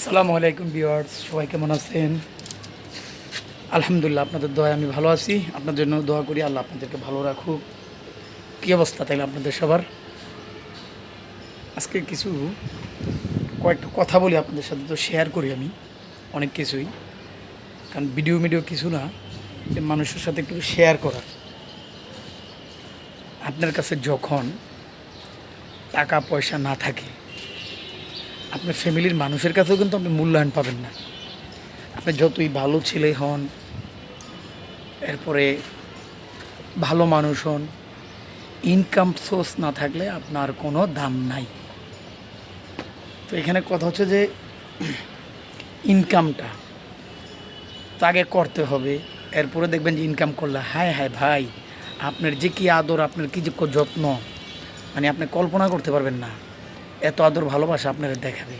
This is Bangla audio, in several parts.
আসসালামু আলাইকুম ভিউয়ার্স, সবাই কেমন আছেন? আলহামদুলিল্লাহ, আপনাদের দোয়ায় আমি ভালো আছি। আপনার জন্য দোয়া করি, আল্লাহ আপনাদেরকে ভালো রাখুক। কী অবস্থা তাইলে আপনাদের সবার? আজকে কয়েকটা কথা বলি আপনাদের সাথে, তো শেয়ার করি আমি অনেক কিছুই। কারণ ভিডিও কিছু না, যে মানুষের সাথে একটু শেয়ার করার। আপনার কাছে যখন টাকা পয়সা না থাকে, আপনার ফ্যামিলির মানুষের কাছেও কিন্তু আপনি মূল্যায়ন পাবেন না। আপনি যতই ভালো ছেলে হন, এরপরে ভালো মানুষ হন, ইনকাম সোর্স না থাকলে আপনার কোনো দাম নাই। তো এখানে কথা হচ্ছে যে ইনকামটা তো আগে করতে হবে, এরপরে দেখবেন যে ইনকাম করলে হায় হায় ভাই, আপনার যে কী আদর, আপনার কী যে যত্ন, মানে আপনি কল্পনা করতে পারবেন না। এত আদর ভালোবাসা আপনারা দেখাবে।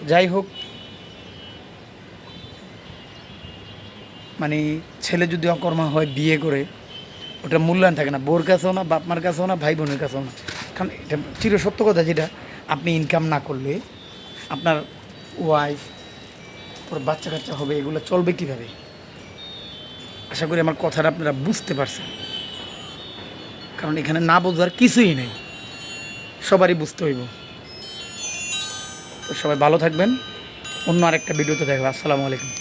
যাই হোক, মানে ছেলে যদি অকর্মা হয় বিয়ে করে, ওটা মূল্যায়ন থাকে না, বোর কাছেও না, বাপ মার কাছেও না, ভাই বোনের কাছেও না। কারণ এটা চিরসত্য কথা, যেটা আপনি ইনকাম না করলে আপনার ওয়াইফ, ওর বাচ্চা কাচ্চা হবে, এগুলো চলবে কীভাবে? আশা করি আমার কথাটা আপনারা বুঝতে পারছেন। কারণ এখানে না বোঝার কিছুই নেই, সবারই বুঝতে হইব। তো সবাই ভালো থাকবেন, অন্য আরেকটা ভিডিওতে দেখবো। আসসালামু আলাইকুম।